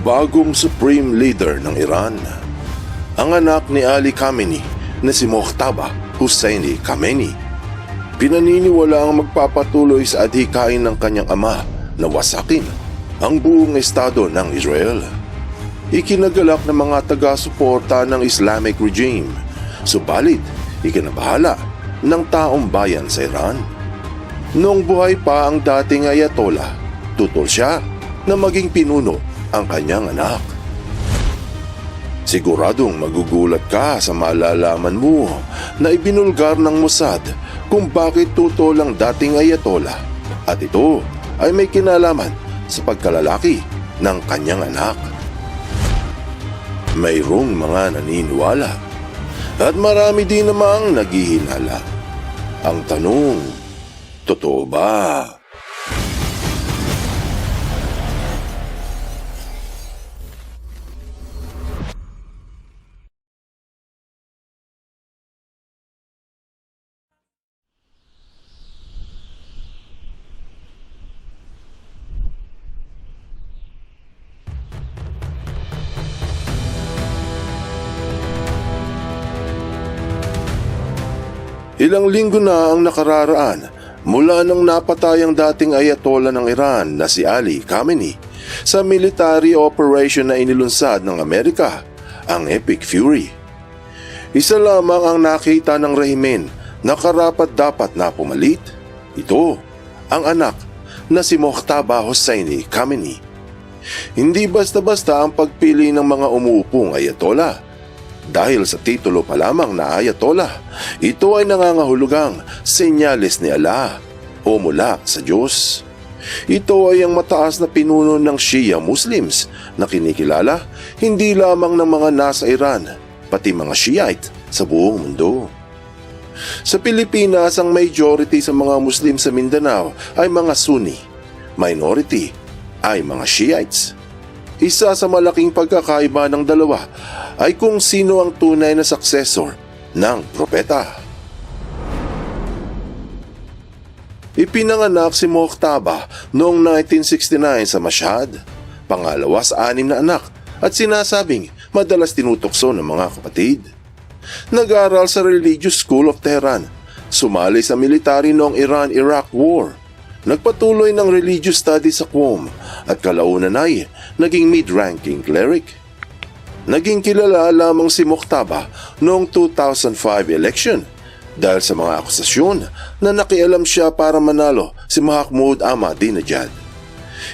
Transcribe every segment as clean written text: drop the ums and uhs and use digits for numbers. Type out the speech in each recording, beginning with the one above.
bagong Supreme Leader ng Iran, ang anak ni Ali Khamenei na si Mojtaba Hosseini Khamenei. Pinaniniwala ang magpapatuloy sa adhikain ng kanyang ama na wasakin ang buong estado ng Israel. Ikinagalak ng mga taga-suporta ng Islamic regime, subalit ikinabahala ng taong bayan sa Iran. Noong buhay pa ang dating Ayatollah, tutol siya na maging pinuno ang kanyang anak. Siguradong magugulat ka sa malalaman mo na ibinulgar ng Mossad kung bakit tutol ang dating Ayatollah, at ito ay may kinalaman sa pagkalalaki ng kanyang anak. Mayroong mga naniniwala at marami din namang naghihinala. Ang tanong, totoo ba? Ilang linggo na ang nakararaan mula nang napatay ang dating Ayatollah ng Iran na si Ali Khamenei sa military operation na inilunsad ng Amerika, ang Epic Fury. Isa lamang ang nakita ng rehimen na karapat-dapat na pumalit. Ito, ang anak na si Mojtaba Hosseini Khamenei. Hindi basta-basta ang pagpili ng mga umuupong Ayatollah. Dahil sa titulo pa lamang na Ayatollah, ito ay nangangahulugang senyales ni Allah o mula sa Diyos. Ito ay ang mataas na pinuno ng Shia Muslims na kinikilala hindi lamang ng mga nasa Iran, pati mga Shiite sa buong mundo. Sa Pilipinas, ang majority sa mga Muslim sa Mindanao ay mga Sunni, minority ay mga Shiites. Isa sa malaking pagkakaiba ng dalawa ay kung sino ang tunay na successor ng propeta. Ipinanganak si Mojtaba noong 1969 sa Mashhad, pangalawa sa 6 na anak at sinasabing madalas tinutokso ng mga kapatid. Nag-aral sa Religious School of Tehran, sumali sa military noong Iran-Iraq War, nagpatuloy ng religious studies sa QUOM at kalaunan ay naging mid-ranking cleric. Naging kilala lamang si Mojtaba noong 2005 election dahil sa mga akusasyon na nakialam siya para manalo si Mahmoud Ahmadinejad.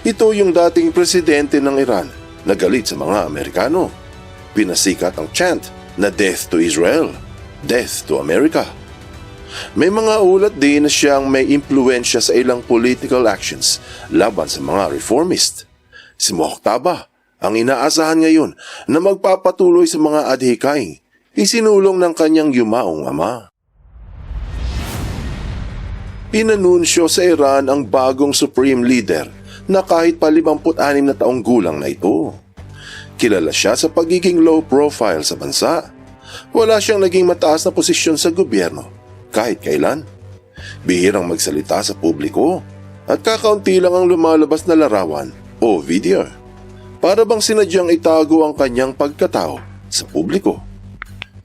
Ito yung dating presidente ng Iran na galit sa mga Amerikano. Pinasikat ang chant na Death to Israel, Death to America. May mga ulat din na siyang may impluensya sa ilang political actions laban sa mga reformist. Si Mojtaba ang inaasahan ngayon na magpapatuloy sa mga adhikaing isinulong ng kanyang yumaong ama. Inanunsyo sa Iran ang bagong supreme leader na kahit pa 56 na taong gulang na ito. Kilala siya sa pagiging low profile sa bansa. Wala siyang naging mataas na posisyon sa gobyerno kahit kailan. Bihirang magsalita sa publiko at kakaunti lang ang lumalabas na larawan o video. Para bang sinadyang itago ang kanyang pagkatao sa publiko.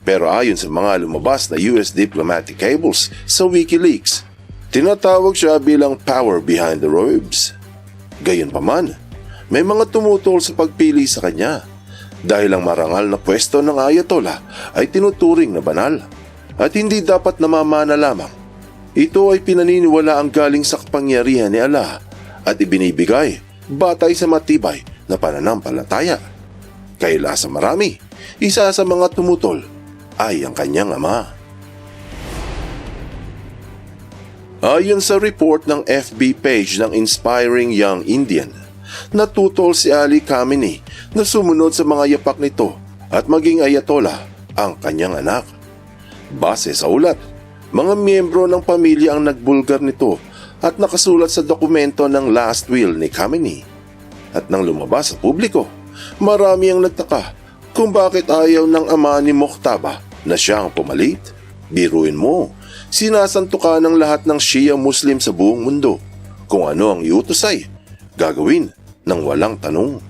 Pero ayon sa mga lumabas na US diplomatic cables sa WikiLeaks, tinatawag siya bilang power behind the robes. Gayunpaman, may mga tumutol sa pagpili sa kanya dahil ang marangal na pwesto ng Ayatollah ay tinuturing na banal at hindi dapat namamana lamang. Ito ay pinaniniwala ang galing sa kapangyarihan ni Allah at ibinibigay batay sa matibay na pananampalataya. Kaila sa marami, isa sa mga tumutol ay ang kanyang ama. Ayon sa report ng FB page ng Inspiring Young Indian, natutol si Ali Khamenei na sumunod sa mga yapak nito at maging Ayatollah ang kanyang anak. Base sa ulat, mga miyembro ng pamilya ang nagbulgar nito at nakasulat sa dokumento ng last will ni Khamenei. At nang lumabas sa publiko, marami ang nagtaka kung bakit ayaw ng ama ni Mojtaba na siya ang pumalit. Biruin mo, sinasantuka ng lahat ng Shia Muslim sa buong mundo. Kung ano ang iutos ay gagawin ng walang tanong.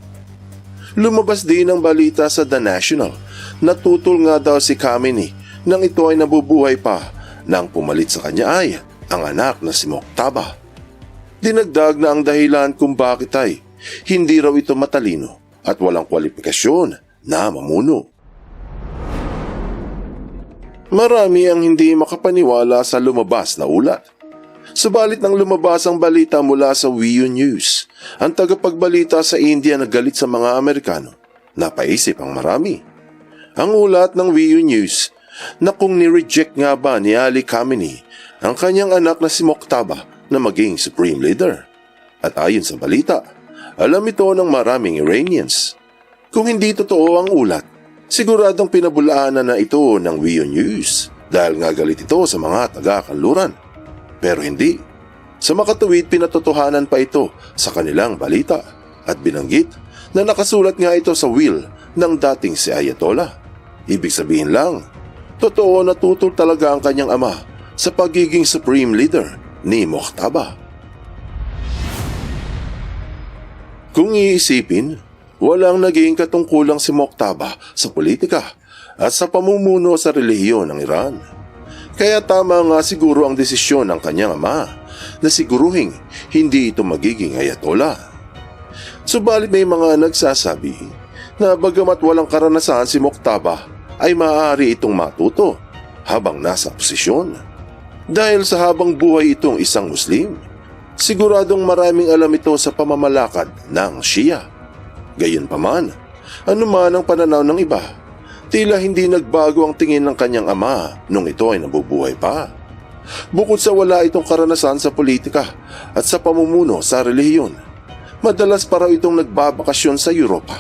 Lumabas din ang balita sa The National na tutol nga daw si Khamenei nang ito ay nabubuhay pa nang pumalit sa kanya ay ang anak na si Muqtada. Dinagdag na ang dahilan kung bakit ay hindi raw ito matalino at walang kwalifikasyon na mamuno. Marami ang hindi makapaniwala sa lumabas na ulat. Subalit nang lumabas ang balita mula sa WIU News, ang tagapagbalita sa India na galit sa mga Amerikano, napaisip ang marami. Ang ulat ng WIU News na kung ni-reject nga ba ni Ali Khamenei ang kanyang anak na si Muqtada na maging Supreme Leader. At ayon sa balita, alam ito ng maraming Iranians. Kung hindi totoo ang ulat, siguradong pinabulaanan na ito ng WIU News dahil nga galit ito sa mga taga-kanluran. Pero hindi. Sa makatuwid, pinatotohanan pa ito sa kanilang balita at binanggit na nakasulat nga ito sa will ng dating si Ayatollah. Ibig sabihin lang, totoo na tutol talaga ang kanyang ama sa pagiging Supreme Leader ni Muqtada. Kung iisipin, walang naging katungkulang si Muqtada sa politika at sa pamumuno sa relihiyon ng Iran. Kaya tama nga siguro ang desisyon ng kanyang ama na siguruhing hindi ito magiging Ayatollah. Subalit may mga nagsasabi na bagamat walang karanasan si Muqtada ay maaari itong matuto habang nasa posisyon. Dahil sa habang buhay itong isang Muslim, siguradong maraming alam ito sa pamamalakad ng Shia. Gayunpaman, anuman ang pananaw ng iba, tila hindi nagbago ang tingin ng kanyang ama nung ito ay nabubuhay pa. Bukod sa wala itong karanasan sa politika at sa pamumuno sa relihiyon, madalas pa raw itong nagbabakasyon sa Europa.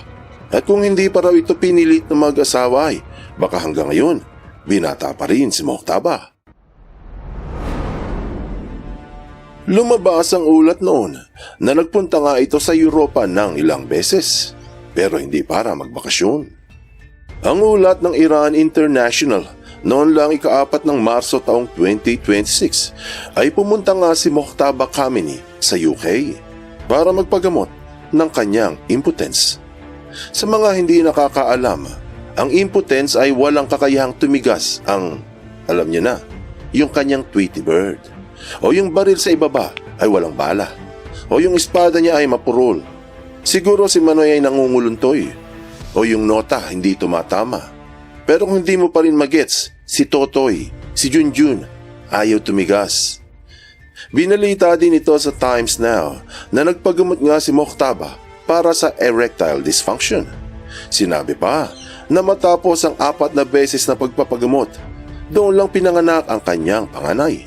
At kung hindi pa raw ito pinilit na mag-asawa ay baka hanggang ngayon, binata pa rin si Muqtada. Lumabas ang ulat noon na nagpunta nga ito sa Europa ng ilang beses, pero hindi para magbakasyon. Ang ulat ng Iran International noon lang ika-4 ng Marso taong 2026 ay pumunta nga si Muqtada Khamenei sa UK para magpagamot ng kanyang impotence. Sa mga hindi nakakaalam, ang impotence ay walang kakayahang tumigas ang, alam niyo na, yung kanyang Tweety Bird. O yung baril sa ibaba ay walang bala. O yung espada niya ay mapurol. Siguro si Manoy ay nangunguluntoy. O yung nota hindi tumatama. Pero kung hindi mo pa rin magets, si Totoy, si Junjun, ayaw tumigas. Binalita din ito sa Times Now na nagpagamot nga si Muqtada para sa erectile dysfunction. Sinabi pa na matapos ang 4 na beses na pagpapagamot, doon lang pinanganak ang kanyang panganay.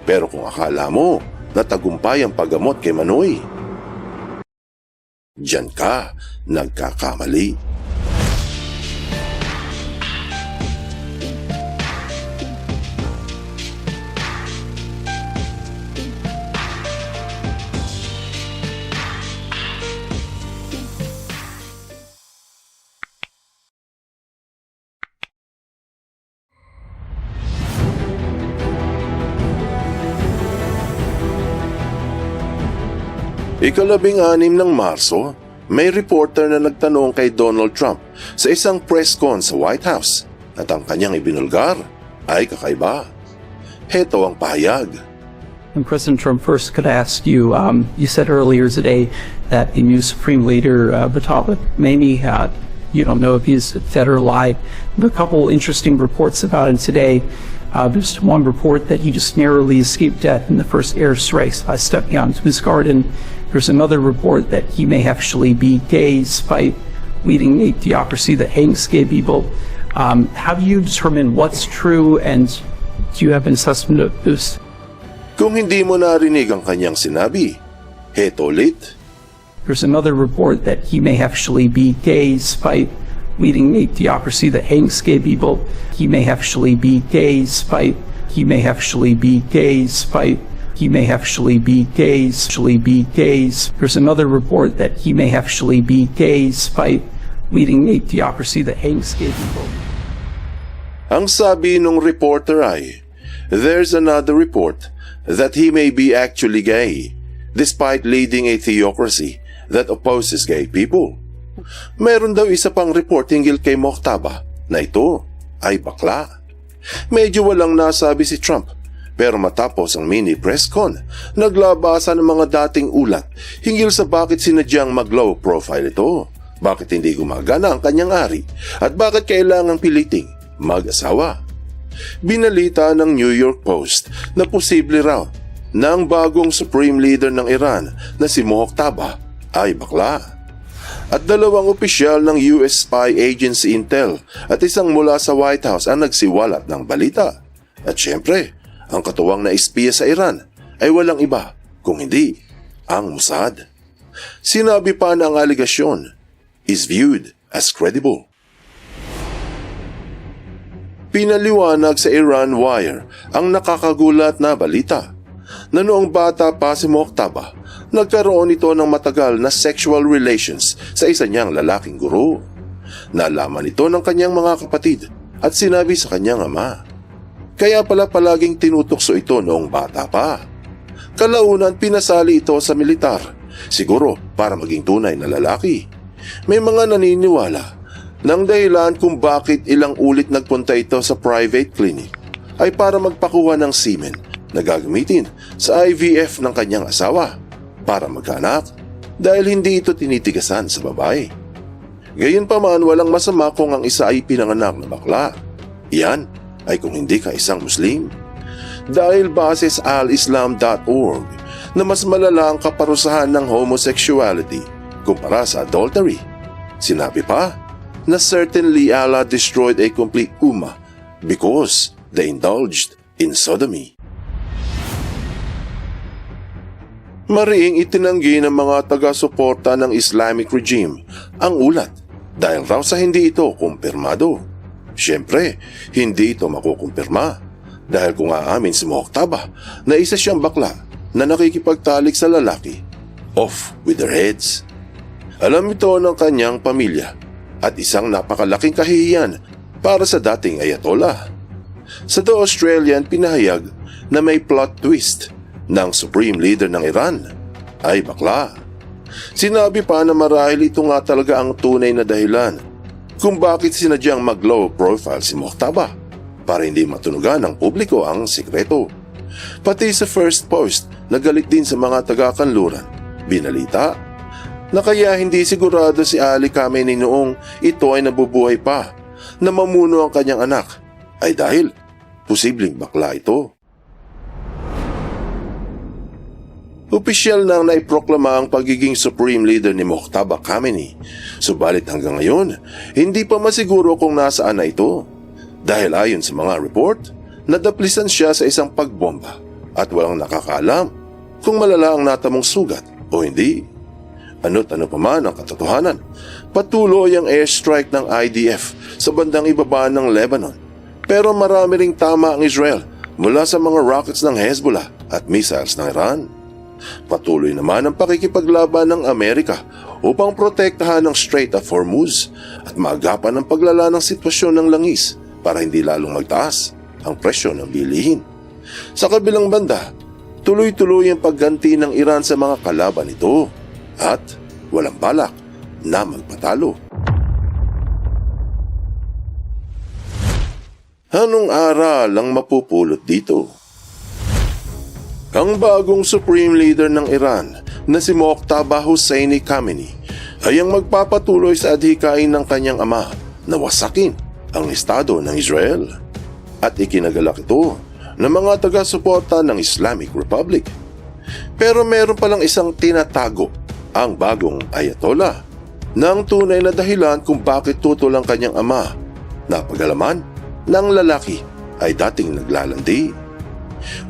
Pero kung akala mo na tagumpay ang paggamot kay Manoy, diyan ka nagkakamali. Ika-16 ng Marso, may reporter na nagtanong kay Donald Trump sa isang press con sa White House at ang kanyang ibinulgar ay kakaiba. Heto ang pahayag. And President Trump, first could I ask you, you said earlier today that the new Supreme Leader, Muqtada Khamenei, you don't know if he's dead or alive. There are a couple interesting reports about him today. There's one report that he just narrowly escaped death in the first airstrikes by stepping onto his garden. There's another report that he may actually be gay despite leading a theocracy that hates gay people. How do you determine what's true, and do you have an assessment of this? Kung hindi mo narinig ang kanyang sinabi, heto ulit. There's another report that he may actually be gay despite leading a theocracy that hates gay people. He may actually be gay despite, he may actually be gay despite, he may actually be gay, There's another report that he may actually be gay despite leading a theocracy that hates gay people. Ang sabi nung reporter ay, there's another report that he may be actually gay, despite leading a theocracy that opposes gay people. Meron daw isa pang report hinggil kay Moktaba na ito ay bakla. Medyo walang nasabi si Trump, pero matapos ang mini press con, naglabasa ng mga dating ulat hinggil sa bakit sinadyang mag-low profile ito, bakit hindi gumagana ang kanyang ari, at bakit kailangang piliting mag-asawa. Binalita ng New York Post na posible raw ng bagong Supreme Leader ng Iran na si Moktaba ay bakla. At dalawang opisyal ng US Spy Agency Intel at isang mula sa White House ang nagsiwalat ng balita. At syempre, ang katuwang na espiya sa Iran ay walang iba kung hindi ang Mossad. Sinabi pa na ang aligasyon is viewed as credible. Pinaliwanag sa Iran Wire ang nakakagulat na balita na noong bata pa si Moktaba, nagkaroon ito ng matagal na sexual relations sa isa niyang lalaking guro. Nalaman ito ng kanyang mga kapatid at sinabi sa kanyang ama. Kaya pala palaging tinutokso ito noong bata pa. Kalaunan pinasali ito sa militar, siguro para maging tunay na lalaki. May mga naniniwala ng dahilan kung bakit ilang ulit nagpunta ito sa private clinic ay para magpakuha ng semen na gagamitin sa IVF ng kanyang asawa para magkaanak dahil hindi ito tinitigasan sa babae. Gayunpaman, walang masama kung ang isa ay pinanganak na bakla. Iyan ay kung hindi ka isang Muslim. Dahil base sa alislam.org na mas malala ang kaparusahan ng homosexuality kumpara sa adultery. Sinabi pa na certainly Allah destroyed a complete ummah because they indulged in sodomy. Mariing itinanggi ng mga taga-suporta ng Islamic regime ang ulat dahil raw sa hindi ito kumpirmado. Siyempre, hindi ito makukumpirma dahil kung aamin si Moktaba na isa siyang bakla na nakikipagtalik sa lalaki, off with their heads. Alam ito ng kanyang pamilya at isang napakalaking kahihiyan para sa dating Ayatollah. Sa The Australian, pinahayag na may plot twist ng Supreme Leader ng Iran ay bakla. Sinabi pa na marahil ito nga talaga ang tunay na dahilan kung bakit sinadyang mag-low profile si Moktaba para hindi matunugan ng publiko ang sikreto. Pati sa first post, nagalit din sa mga taga-kanluran. Binalita na kaya hindi sigurado si Ali Khamenei noong ito ay nabubuhay pa na mamuno ang kanyang anak ay dahil posibleng bakla ito. Opisyal nang naiproklama ang pagiging Supreme Leader ni Moktaba Khamenei. Subalit hanggang ngayon, hindi pa masiguro kung nasaan na ito. Dahil ayon sa mga report, nadaplisan siya sa isang pagbomba at walang nakakaalam kung malala ang natamong sugat o hindi. Ano't ano pa man ang katotohanan, patuloy ang airstrike ng IDF sa bandang ibaba ng Lebanon. Pero marami ring tama ang Israel mula sa mga rockets ng Hezbollah at missiles ng Iran. Patuloy naman ang pakikipaglaban ng Amerika upang protektahan ang Strait of Hormuz at maagapan ang paglala ng sitwasyon ng langis para hindi lalong magtaas ang presyo ng bilihin. Sa kabilang banda, tuloy-tuloy ang pagganti ng Iran sa mga kalaban nito at walang balak na magpatalo. Anong aral ang mapupulot dito? Ang bagong Supreme Leader ng Iran na si Moktaba Hosseini Khamenei ay ang magpapatuloy sa adhikain ng kanyang ama na wasakin ang estado ng Israel. At ikinagalak ito ng mga taga-suporta ng Islamic Republic. Pero meron palang isang tinatago ang bagong Ayatollah ng tunay na dahilan kung bakit tutol ang kanyang ama na pag-alaman ng lalaki ay dating naglalandi.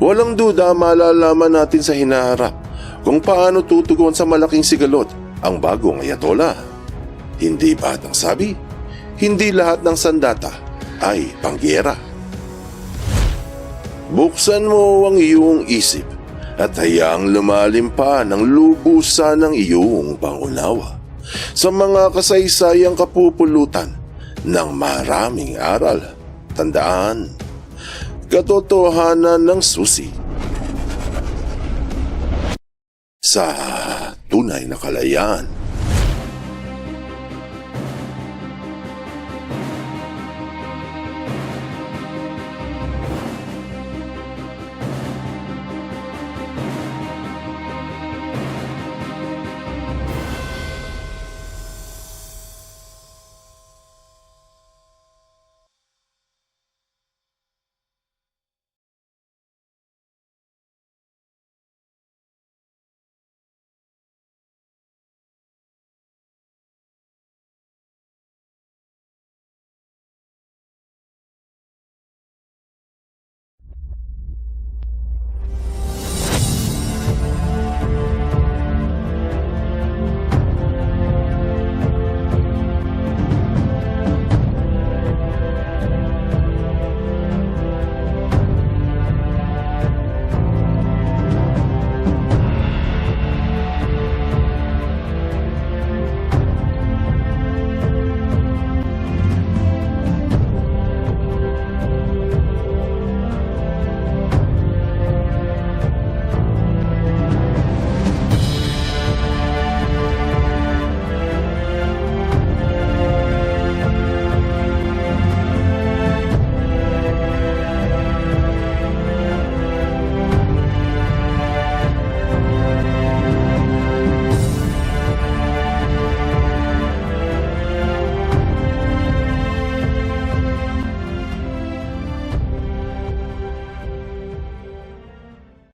Walang duda malalaman natin sa hinaharap kung paano tutugon sa malaking sigalot ang bagong Ayatollah. Hindi batang sabi, hindi lahat ng sandata ay panggiyera. Buksan mo ang iyong isip at hayaang lumalim pa ng lubusan ng iyong pangunawa sa mga kasaysayang kapupulutan ng maraming aral. Tandaan, katotohanan ng susi sa tunay na kalayaan.